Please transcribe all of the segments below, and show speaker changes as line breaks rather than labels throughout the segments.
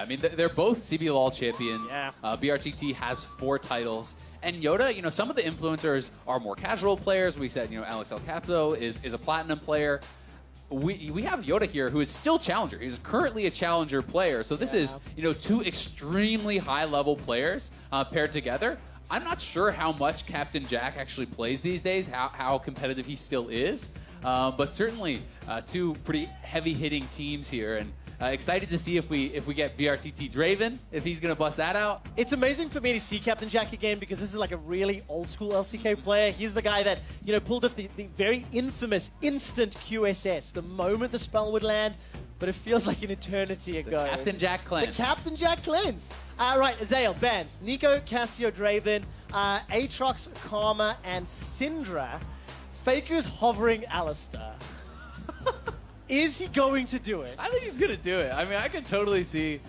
I mean, they're both CBLOL champions.
Yeah.
BRTT has 4 titles. And Yoda, you know, some of the influencers are more casual players. We said, you know, Alex El Capo is a platinum player. We have Yoda here, who is still challenger. He's currently a challenger player. So this is, you know, 2 extremely high-level players paired together. I'm not sure how much Captain Jack actually plays these days, how competitive he still is. But certainly 2 pretty heavy-hitting teams here. And excited to see if we get BRTT Draven, if he's going to bust that out.
It's amazing for me to see Captain Jack again because this is like a really old-school LCK player. He's the guy that, you know, pulled up the very infamous instant QSS the moment the spell would land, but it feels like an eternity ago.
Captain Jack cleanse.
The Captain Jack cleanse. Right, Azael, bans. Nico, Cassio, Draven, Aatrox, Karma, and Syndra. Faker's hovering Alistar. Is he going to do it?
I think he's going to do it. I mean, I can totally see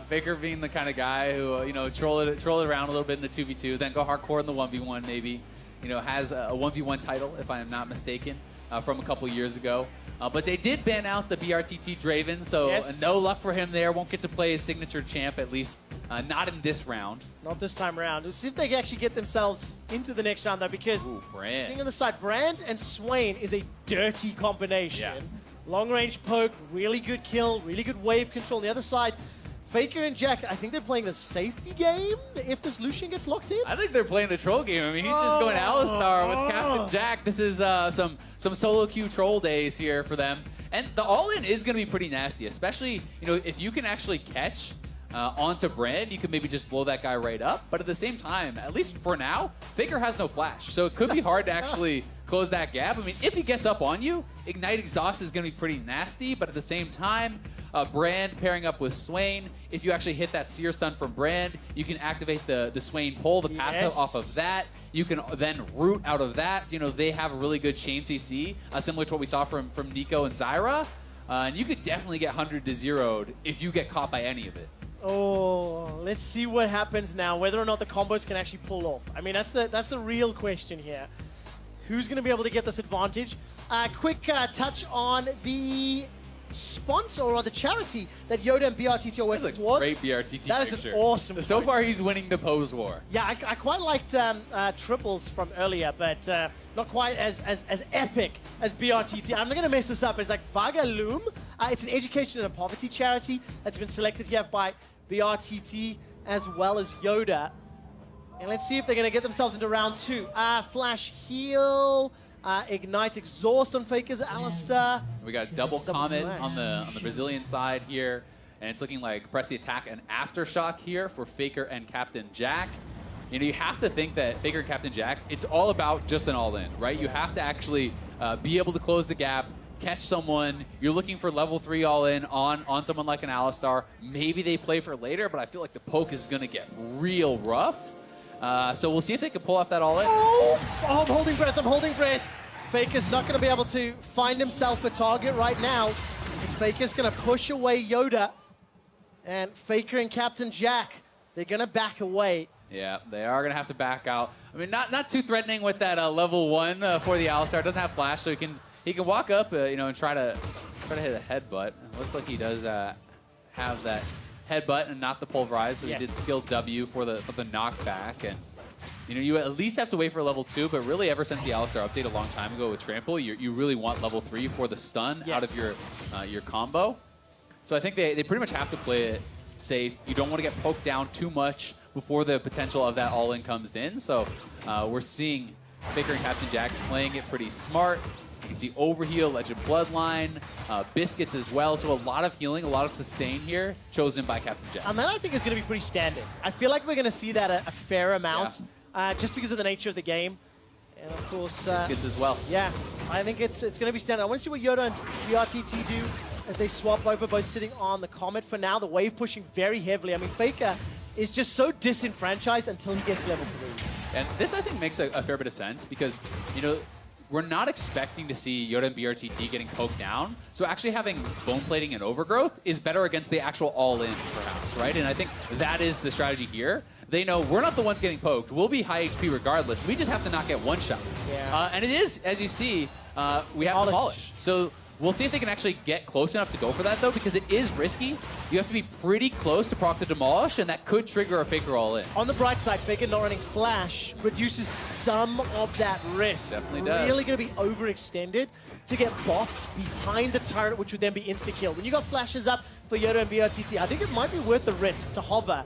Faker being the kind of guy who, you know, troll it around a little bit in the 2v2, then go hardcore in the 1v1 maybe. You know, has a 1v1 title, if I am not mistaken, from a couple years ago. But they did ban out the BRTT Draven, so
yes.
No luck for him there. Won't get to play his signature champ, at least not in this round.
Not this time around. We'll see if they can actually get themselves into the next round, though, because being on the side, Brand and Swain is a dirty combination.
Yeah.
Long-range poke, really good kill, really good wave control. On the other side, Faker and Jack, I think they're playing the safety game if this Lucian gets locked in.
I think they're playing the troll game. I mean, he's just going Alistar with Captain Jack. This is some solo queue troll days here for them. And the all-in is going to be pretty nasty, especially, you know, if you can actually catch onto Brand, you could maybe just blow that guy right up. But at the same time, at least for now, Faker has no flash. So it could be hard to actually close that gap. I mean, if he gets up on you, Ignite Exhaust is going to be pretty nasty. But at the same time, Brand pairing up with Swain, if you actually hit that Seer Stun from Brand, you can activate the Swain pull, the passive off of that. You can then root out of that. You know, they have a really good chain CC, similar to what we saw from Nico and Zyra. And you could definitely get 100 to 0'd if you get caught by any of it.
Oh, let's see what happens now, whether or not the combos can actually pull off. I mean, that's the real question here. Who's going to be able to get this advantage? Quick touch on the sponsor or the charity that Yoda and BRTT are working towards.
Great BRTT
That is an awesome
So far, he's winning the pose war.
Yeah, I quite liked triples from earlier, but not quite as epic as BRTT. I'm not going to mess this up. It's like Vagaloom. It's an education and a poverty charity that's been selected here by BRTT as well as Yoda. And let's see if they're going to get themselves into round 2. Flash heal, Ignite Exhaust on Faker's Alistar.
We got double Comet on the Brazilian side here. And it's looking like press the attack and Aftershock here for Faker and Captain Jack. You know, you have to think that Faker and Captain Jack, it's all about just an all-in, right? You have to actually be able to close the gap, catch someone. You're looking for level 3 all-in on someone like an Alistar. Maybe they play for later, but I feel like the poke is going to get real rough. So we'll see if they can pull off that all-in.
Oh, I'm holding breath, I'm holding breath. Faker's not going to be able to find himself a target right now. Faker's going to push away Yoda. And Faker and Captain Jack, they're going to back away.
Yeah, they are going to have to back out. I mean, not too threatening with that level 1 for the Alistar. Doesn't have flash, so he can walk up, you know, and try to hit a headbutt. It looks like he does have that headbutt and not the pulverize, so he did skill W for the knockback. And you know, you at least have to wait for level 2, but really ever since the Alistar update a long time ago with Trample, you really want level 3 for the stun out of your combo. So I think they pretty much have to play it safe. You don't want to get poked down too much before the potential of that all-in comes in. So we're seeing Faker and Captain Jack playing it pretty smart. You can see Overheal, Legend Bloodline, Biscuits as well. So a lot of healing, a lot of sustain here, chosen by Captain Jack.
And that I think is going to be pretty standard. I feel like we're going to see that a fair amount, just because of the nature of the game. And of course...
Biscuits as well.
Yeah, I think it's going to be standard. I want to see what Yoda and BRTT do as they swap over, both sitting on the Comet for now. The wave pushing very heavily. I mean, Faker is just so disenfranchised until he gets level 3.
And this, I think, makes a fair bit of sense because, you know, we're not expecting to see Yoda and BRTT getting poked down. So actually having Bone Plating and Overgrowth is better against the actual all-in, perhaps, right? And I think that is the strategy here. They know we're not the ones getting poked. We'll be high HP regardless. We just have to not get one shot.
Yeah.
And it is, as you see, we have the polish. So We'll see if they can actually get close enough to go for that, though, because it is risky. You have to be pretty close to proc to demolish, and that could trigger a Faker all-in.
On the bright side, Faker not running Flash reduces some of that risk.
Definitely does.
Really going to be overextended to get bopped behind the turret, which would then be insta-killed. When you got flashes up for Yoda and BRTT, I think it might be worth the risk to hover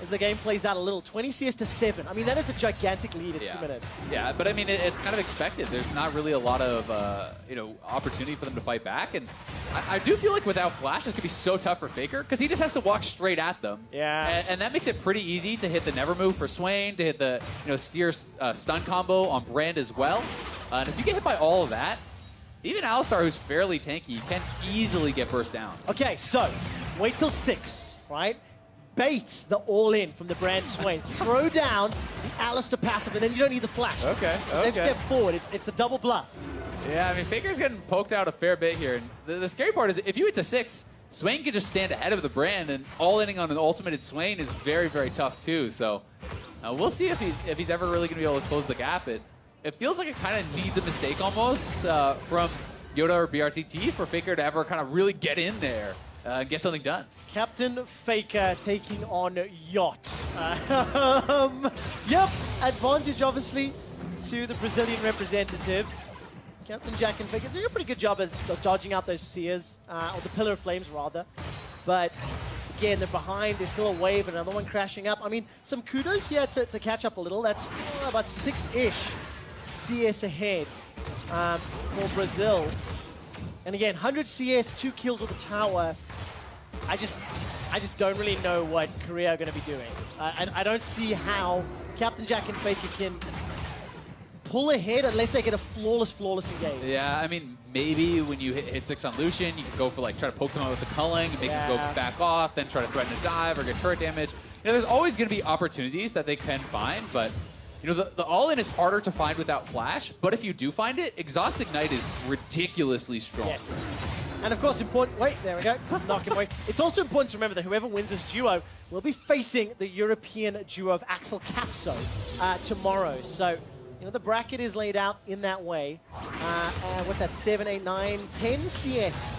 as the game plays out a little. 20 CS to 7. I mean, that is a gigantic lead at 2 minutes.
Yeah, but I mean, it's kind of expected. There's not really a lot of, opportunity for them to fight back. And I do feel like without Flash, this could be so tough for Faker, because he just has to walk straight at them.
Yeah.
And that makes it pretty easy to hit the Never Move for Swain, to hit the, steer stun combo on Brand as well. And if you get hit by all of that, even Alistar, who's fairly tanky, can easily get burst down.
Okay, so wait till 6, right? Bait the all-in from the Brand Swain. Throw down the Alistar passive, and then you don't need the flash.
Okay.
Then step forward. It's the double bluff.
Yeah, I mean, Faker's getting poked out a fair bit here. And the scary part is if you hit to 6, Swain can just stand ahead of the Brand, and all-inning on an ultimated Swain is very, very tough, too. So we'll see if he's ever really going to be able to close the gap. It feels like it kind of needs a mistake almost from Yoda or BRTT for Faker to ever kind of really get in there and get something done.
Captain Faker taking on Yacht. Yep, advantage obviously to the Brazilian representatives. Captain Jack and Faker doing a pretty good job of dodging out those Seers, or the Pillar of Flames rather. But again, they're behind, there's still a wave, another one crashing up. I mean, some kudos here to catch up a little. That's about 6-ish CS ahead for Brazil. And again, 100 CS, 2 kills with the tower. I just don't really know what Korea are going to be doing. I don't see how Captain Jack and Faker can pull ahead unless they get a flawless engage.
Yeah, I mean, maybe when you hit 6 on Lucian, you can go for try to poke someone with the culling, make him go back off, then try to threaten a dive or get turret damage. There's always going to be opportunities that they can find, but the all-in is harder to find without Flash, but if you do find it, Exhaust Ignite is ridiculously strong.
Yes. And of course, important. Wait, there we go. Knock him away. It's also important to remember that whoever wins this duo will be facing the European duo of Axel Capso tomorrow. So, the bracket is laid out in that way. What's that? 7, 8, 9, 10 CS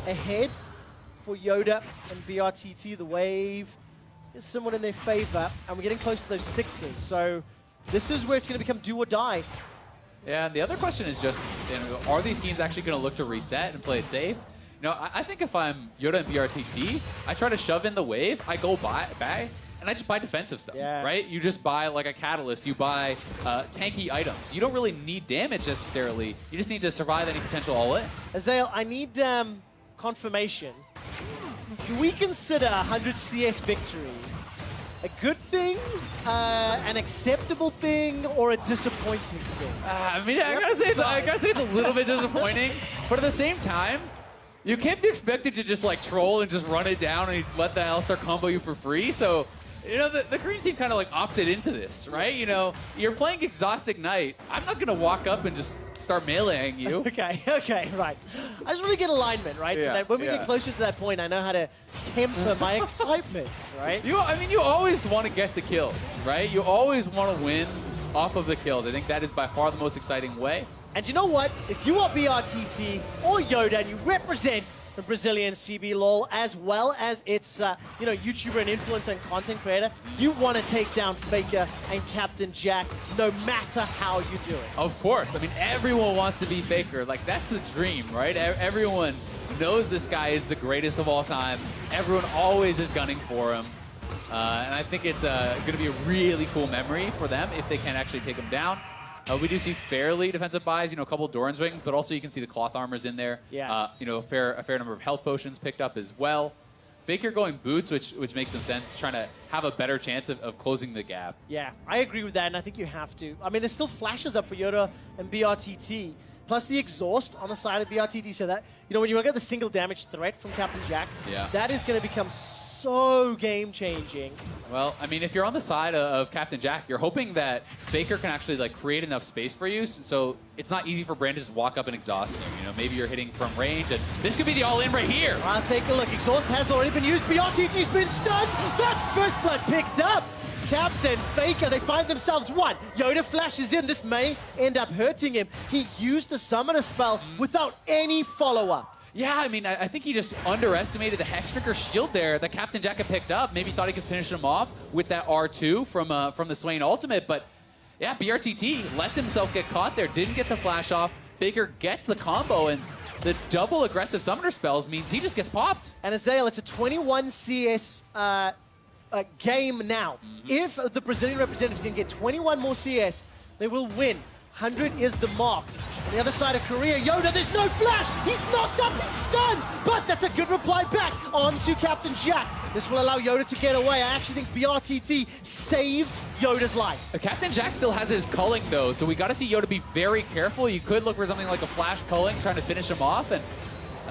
ahead for Yoda and BRTT. The wave is somewhat in their favor, and we're getting close to those 6s. So this is where it's going to become do or die.
Yeah, and the other question is just, are these teams actually going to look to reset and play it safe? I think if I'm Yoda and BRTT, I try to shove in the wave, I go back, and I just buy defensive stuff, right? You just buy like a catalyst, you buy tanky items. You don't really need damage necessarily. You just need to survive any potential all-in.
Azael, I need confirmation. Do we consider 100 CS victory a good thing, an acceptable thing, or a disappointing thing?
I mean, I gotta say it's a little bit disappointing, but at the same time, you can't be expected to just troll and just run it down and let the Alistar combo you for free. So, the Korean team kind of opted into this, right? You're playing Exhaust Ignite. I'm not gonna walk up and just start meleeing you.
Okay, right. I just want to get alignment, right? So that when we get closer to that point, I know how to temper my excitement, right?
You always want to get the kills, right? You always want to win off of the kills. I think that is by far the most exciting way.
And you know what? If you are BRTT or Yoda and you represent the Brazilian CB LOL as well as its YouTuber and influencer and content creator, you want to take down Faker and Captain Jack no matter how you do it.
Of course. I mean, everyone wants to be Faker. That's the dream, right? Everyone knows this guy is the greatest of all time. Everyone always is gunning for him. And I think it's going to be a really cool memory for them if they can actually take him down. We do see fairly defensive buys, a couple of Doran's Wings, but also you can see the cloth armors in there.
Yeah.
A fair number of health potions picked up as well. Faker going boots, which makes some sense, trying to have a better chance of closing the gap.
Yeah, I agree with that, and I think you have to. I mean, there's still flashes up for Yoda and BRTT, plus the exhaust on the side of BRTT, so that, when you look at the single damage threat from Captain Jack, that is going to become so game-changing.
Well, I mean, if you're on the side of Captain Jack, you're hoping that Faker can actually create enough space for you, so it's not easy for Brand to just walk up and exhaust you. Maybe you're hitting from range, and this could be the all-in right here.
Let's take a look. Exhaust has already been used. BRTT's been stunned. That's first blood picked up. Captain Faker, they find themselves one. Yoda flashes in. This may end up hurting him. He used the summoner spell without any follow-up.
Yeah, I mean, I think he just underestimated the Hexdrinker shield there that Captain Jack had picked up. Maybe thought he could finish him off with that R2 from the Swain ultimate, but yeah, BRTT lets himself get caught there, didn't get the flash off. Faker gets the combo, and the double aggressive summoner spells means he just gets popped.
And Azael, it's a 21 CS game now. If the Brazilian representatives can get 21 more CS, they will win. 100 is the mark. On the other side of Korea, Yoda, there's no flash. He's knocked up, he's stunned. But that's a good reply back onto Captain Jack. This will allow Yoda to get away. I actually think BRTT saves Yoda's life.
Captain Jack still has his culling, though, so we got to see Yoda be very careful. You could look for something like a flash culling, trying to finish him off, and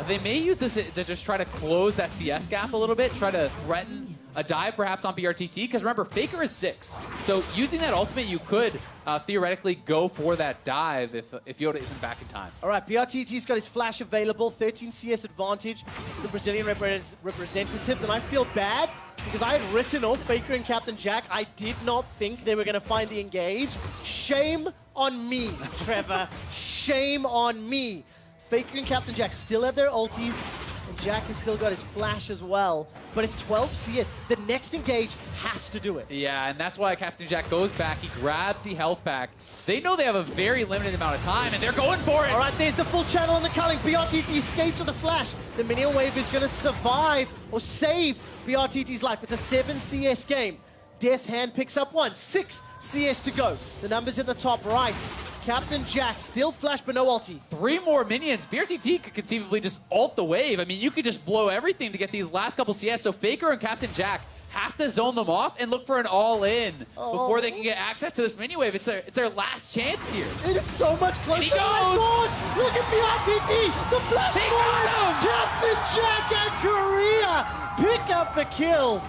they may use this to just try to close that CS gap a little bit, try to threaten a dive perhaps on BRTT, because remember, Faker is 6. So using that ultimate, you could theoretically go for that dive if Yoda isn't back in time.
All right, BRTT's got his flash available, 13 CS advantage for the Brazilian representatives, and I feel bad because I had written off Faker and Captain Jack. I did not think they were going to find the engage. Shame on me, Trevor. Shame on me. Faker and Captain Jack still have their ultis, and Jack has still got his flash as well, but it's 12 CS. The next engage has to do it.
Yeah, and that's why Captain Jack goes back. He grabs the health pack. They know they have a very limited amount of time, and they're going for it.
All right, there's the full channel on the culling. BRTT escapes with the flash. The minion wave is going to survive or save BRTT's life. It's a 7 CS game. Death's Hand picks up 1. 6 CS to go. The numbers in the top right. Captain Jack still flash, but no ulti.
3 more minions. BRTT could conceivably just ult the wave. I mean, you could just blow everything to get these last couple CS. So Faker and Captain Jack have to zone them off and look for an all-in before they can get access to this mini wave. It's their last chance here.
It is so much closer.
And he
than I
goes.
thought. Look at BRTT. The flash
They
forward.
got him.
Captain Jack and Korea pick up the kill.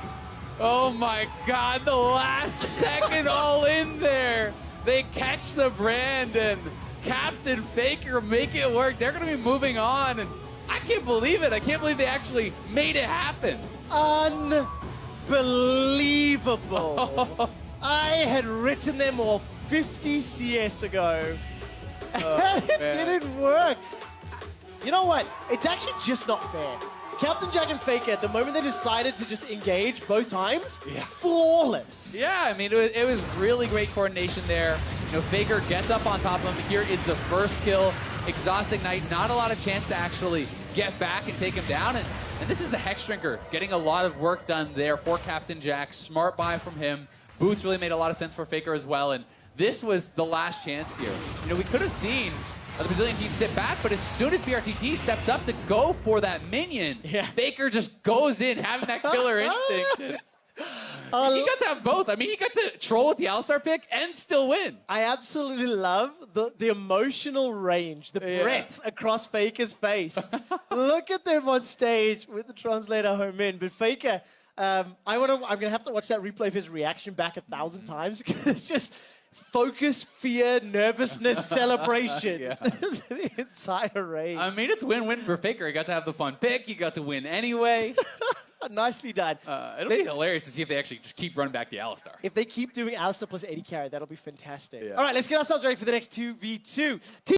Oh my God, the last second all-in there. They catch the brand, and Captain Faker make it work. They're going to be moving on, and I can't believe it. I can't believe they actually made it happen.
Unbelievable. I had written them all 50 CS ago, and it didn't work. You know what? It's actually just not fair. Captain Jack and Faker, at the moment they decided to just engage both times, flawless.
Yeah, I mean, it was really great coordination there. You know, Faker gets up on top of him. Here is the first kill. Exhaust Ignite, not a lot of chance to actually get back and take him down. And this is the Hexdrinker getting a lot of work done there for Captain Jack. Smart buy from him. Boots really made a lot of sense for Faker as well. And this was the last chance here. You know, we could have seen the Brazilian team sit back, but as soon as BRTT steps up to go for that minion, Faker just goes in, having that killer instinct. He got to have both. I mean, he got to troll with the All-Star pick and still win.
I absolutely love the emotional range, the breadth across Faker's face. Look at them on stage with the translator home in. But Faker, I'm gonna have to watch that replay of his reaction back 1,000 times because it's just focus, fear, nervousness, celebration. The entire range.
I mean, it's win-win for Faker. He got to have the fun pick. He got to win anyway.
Nicely done.
It'll be hilarious to see if they actually just keep running back the Alistar.
If they keep doing Alistar plus 80 carry, that'll be fantastic. All right, let's get ourselves ready for the next 2v2.